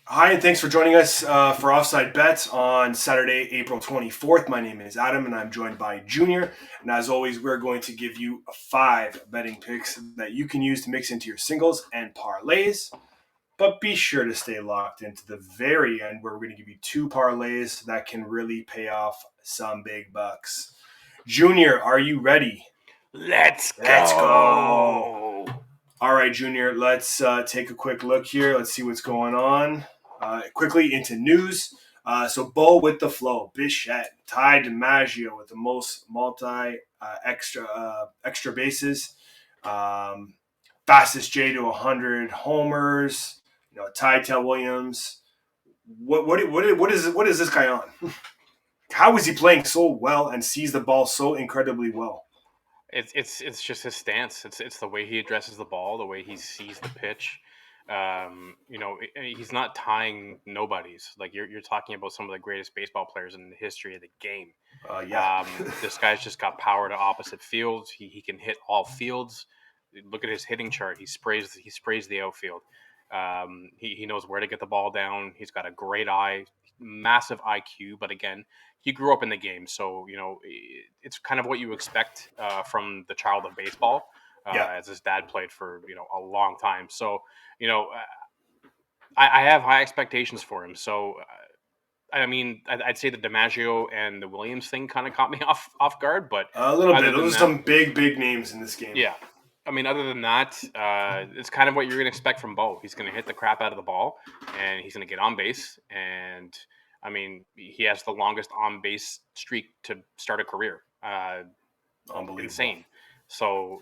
Hi, and thanks for joining us for Offside Bets on Saturday, April 24th. My name is Adam, and I'm joined by Junior. And as always, we're going to give you five betting picks that you can use to mix into your singles and parlays. But be sure to stay locked into the very end, where we're going to give you two parlays that can really pay off some big bucks. Junior, are you ready? Let's Let's go. go. All right, Junior, let's take a quick look here. Let's see what's going on. Quickly into news. So, Bo with the flow. Bichette. Ty DiMaggio with the most extra bases. Um, Fastest J to 100 homers. Ty Tell Williams. What is this guy on? How is he playing so well and sees the ball so incredibly well? It's just his stance. It's the way he addresses the ball, the way he sees the pitch. He's not tying nobodies. Like you're talking about some of the greatest baseball players in the history of the game. Yeah. This guy's just got power to opposite fields. He can hit all fields. Look at his hitting chart. He sprays the outfield. He knows where to get the ball down. He's got a great eye, massive IQ. But again, he grew up in the game, so it's kind of what you expect from the child of baseball, Yeah. as his dad played for a long time. So you know, I have high expectations for him. So I mean, I'd say the DiMaggio and the Williams thing kind of caught me off guard, but A little other bit. than Those are that, some big names in this game. yeah. I mean, other than that, it's kind of what you're going to expect from Bo. He's going to hit the crap out of the ball, and he's going to get on base. And I mean, he has the longest on base streak to start a career. Unbelievable. Insane. So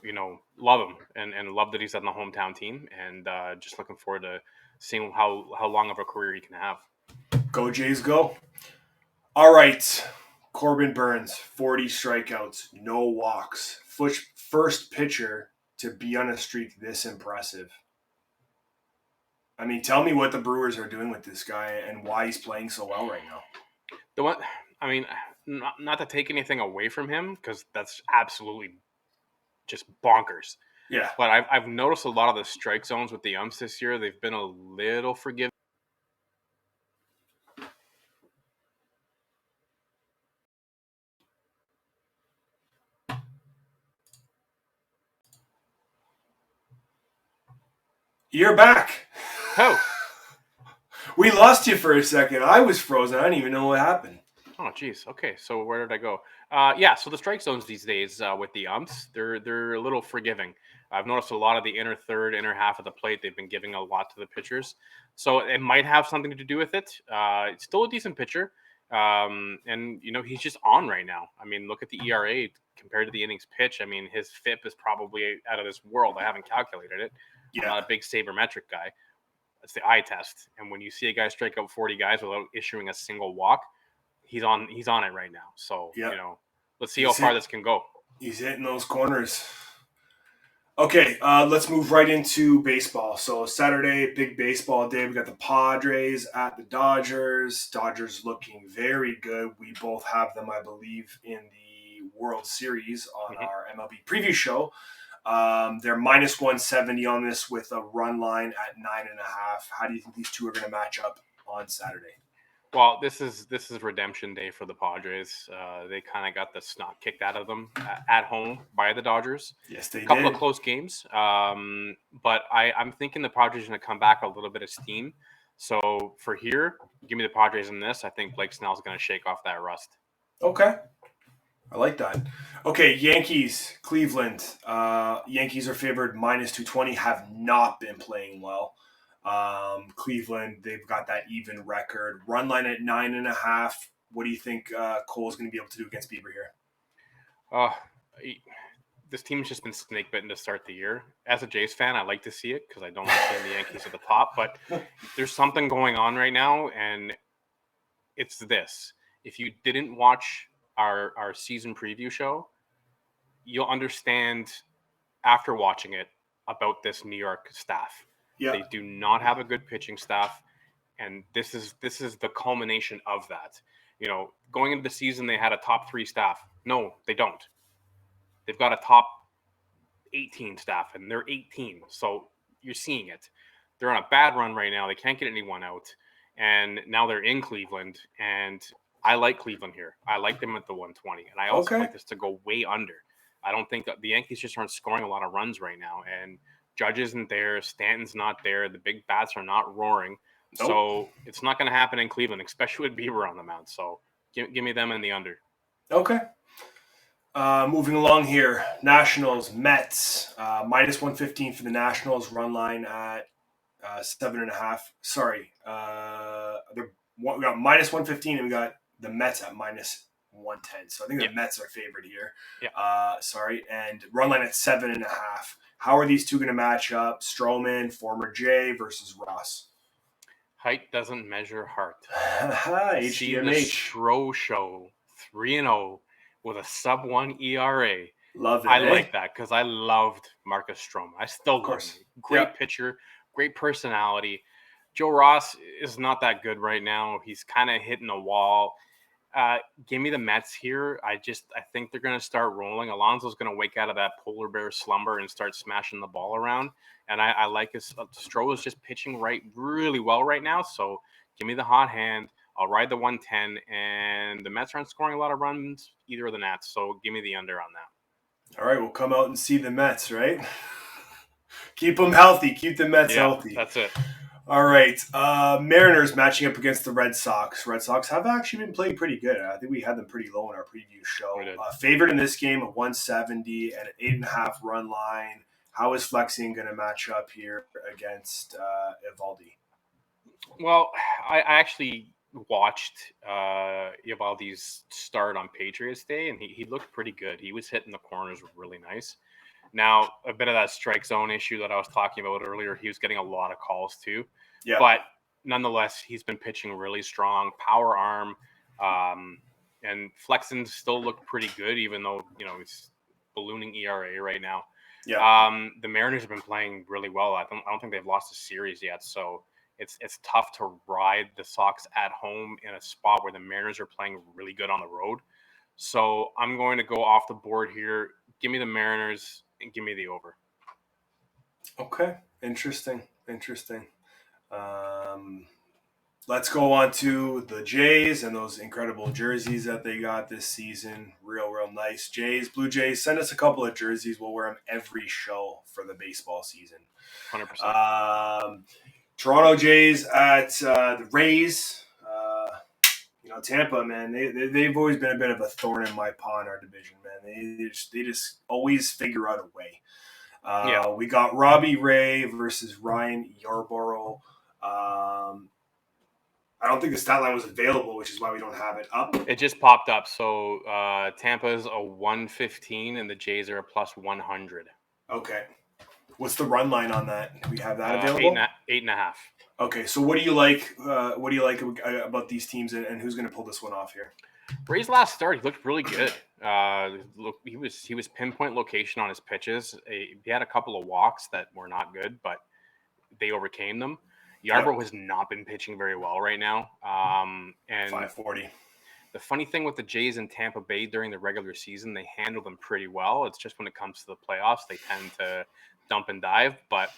love him and love that he's on the hometown team, and just looking forward to seeing how long of a career he can have. Go Jays, go. All right. Corbin Burns, 40 strikeouts, no walks. First pitcher to be on a streak this impressive. I mean, tell me what the Brewers are doing with this guy and why he's playing so well right now. The one, I mean, not to take anything away from him because that's absolutely just bonkers. Yeah. But I've noticed a lot of the strike zones with the umps this year. They've been a little forgiving. You're back. Oh, We lost you for a second. I was frozen. I didn't even know what happened. oh, geez. Okay, so where did I go? Yeah, so the strike zones these days with the umps, they're a little forgiving. I've noticed a lot of the inner third, inner half of the plate. They've been giving a lot to the pitchers, so it might have something to do with it. It's still a decent pitcher, and he's just on right now. I mean, look at the ERA compared to the innings pitch. I mean, his FIP is probably out of this world. I haven't calculated it. I'm Yeah. not a big sabermetric guy. It's the eye test, and when you see a guy strike out 40 guys without issuing a single walk, he's on it right now. So Yeah. let's see how He's far hit, this can go. he's hitting those corners. Okay, let's move right into baseball. So Saturday, big baseball day. We got the Padres at the Dodgers. Dodgers looking very good. We both have them, I believe, in the World Series on Mm-hmm. our MLB preview show. They're minus 170 on this with a run line at 9.5. How do you think these two are going to match up on Saturday? Well, this is redemption day for the Padres. They kind of got the snot kicked out of them at home by the Dodgers. Yes, they A couple of did. close games, but I'm thinking the Padres are going to come back a little bit of steam. So for here, give me the Padres in this. I think Blake Snell's going to shake off that rust. Okay, I like that. Okay, Yankees, Cleveland. Yankees are favored minus 220, have not been playing well. Cleveland, they've got that even record. Run line at 9.5. What do you think Cole's going to be able to do against Bieber here? Uh, this team's just been snake bitten to start the year. As a Jays fan, I like to see it because I don't like seeing the Yankees at the top. But there's something going on right now, and it's this. If you didn't watch our season preview show, you'll understand after watching it about this New York staff. Yeah, They do not have a good pitching staff, and this is the culmination of that. Going into the season, they had a top 3 staff. No, they don't. They've got a top 18 staff, and they're 18. So you're seeing it. they're on a bad run right now. They can't get anyone out, and now they're in Cleveland. And I like Cleveland here. I like them at the 120, and I also Okay. like this to go way under. I don't think that the Yankees just aren't scoring a lot of runs right now, and Judge isn't there. Stanton's not there. The big bats are not roaring. Nope. So it's not going to happen in Cleveland, especially with Bieber on the mound. So give me them in the under. Okay. Moving along here, Nationals, Mets, minus 115 for the Nationals, run line at 7.5. Sorry, we got minus 115 and we got the Mets at minus 110. So I think the Yeah. Mets are favored here. Yeah. Sorry, and run line at 7.5. How are these two going to match up? Stroman, former J versus Ross. Height doesn't measure heart. See the HDMH. Stro Show 3-0 with a sub 1 ERA. Love it, I eh? like that because I loved Marcus Stroman. I still Of love him. course. Great pitcher, great personality. Joe Ross is not that good right now. He's kind of hitting a wall. Give me the Mets here. I think they're going to start rolling. Alonso's going to wake out of that polar bear slumber and start smashing the ball around. And I like his Stroh is just pitching really well right now. So give me the hot hand. I'll ride the 110. And the Mets aren't scoring a lot of runs, either of the Nats. So give me the under on that. All right, we'll come out and see the Mets, right? Keep them healthy. Keep the Mets healthy. That's it. All right. Mariners matching up against the Red Sox. Red Sox have actually been playing pretty good. I think we had them pretty low in our preview show. We did. Favored in this game at 170 and an 8.5 run line. How is Flexing going to match up here against Evaldi? Well, I actually watched Evaldi's start on Patriots Day, and he looked pretty good. He was hitting the corners really nice. Now, a bit of that strike zone issue that I was talking about earlier, he was getting a lot of calls too. Yeah. But nonetheless, he's been pitching really strong, power arm, and Flexen still looked pretty good, even though he's ballooning ERA right now. Yeah. The Mariners have been playing really well. I don't think they've lost a series yet, so it's tough to ride the Sox at home in a spot where the Mariners are playing really good on the road. So I'm going to go off the board here. Give me the Mariners and give me the over. Okay. Interesting. Let's go on to the Jays and those incredible jerseys that they got this season. Real nice. Jays, Blue Jays, send us a couple of jerseys. We'll wear them every show for the baseball season. 100%. Toronto Jays at the Rays. Tampa, man, they've always been a bit of a thorn in my paw in our division, man. They just always figure out a way. We got Robbie Ray versus Ryan Yarborough. I don't think the stat line was available, which is why we don't have it up. It just popped up. So Tampa's a 115 and the Jays are a plus 100. Okay. What's the run line on that? Do we have that available? 8.5. Okay, so what do you like? What do you like about these teams, and who's going to pull this one off here? Ray's last start, he looked really good. He was pinpoint location on his pitches. He had a couple of walks that were not good, but they overcame them. Yarbrough has not been pitching very well right now. And 540. The funny thing with the Jays in Tampa Bay during the regular season, they handle them pretty well. It's just when it comes to the playoffs, they tend to dump and dive. But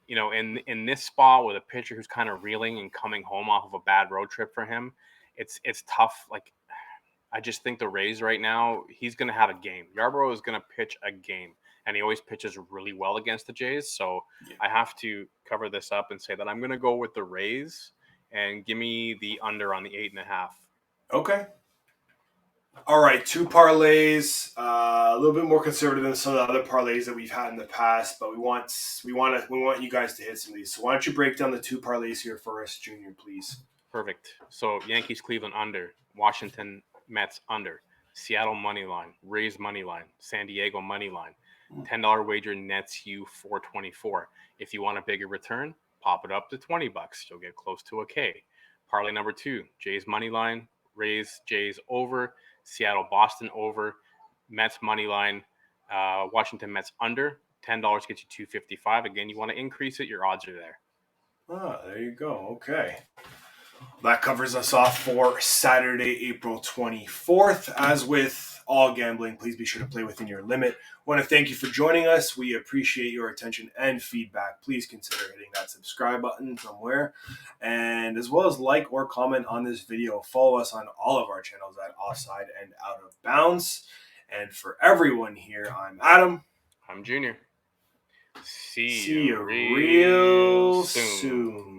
in this spot with a pitcher who's kind of reeling and coming home off of a bad road trip for him, it's tough. Like, I just think the Rays right now, he's going to have a game. Yarbrough is going to pitch a game, and he always pitches really well against the Jays. So I have to cover this up and say that I'm going to go with the Rays and give me the under on the 8.5. Okay. All right, two parlays, a little bit more conservative than some of the other parlays that we've had in the past, but we want you guys to hit some of these. So why don't you break down the two parlays here for us, Junior, please? Perfect. So Yankees Cleveland under, Washington Mets under, Seattle money line, Rays money line, San Diego money line. $10 wager nets you $4.24. If you want a bigger return, pop it up to $20. You'll get close to a K. Parlay number 2, Jays money line, Rays Jays over, Seattle Boston over, Mets money line, Washington Mets under. $10 gets you $2.55. Again, you want to increase it, your odds are there. There you go. Okay. That covers us off for Saturday, April 24th. As with all gambling, please be sure to play within your limit. Want to thank you for joining us. We appreciate your attention and feedback. Please consider hitting that subscribe button somewhere. And as well as like or comment on this video. Follow us on all of our channels at Offside and Out of Bounds. And for everyone here, I'm Adam. I'm Junior. See See you you real real soon. soon.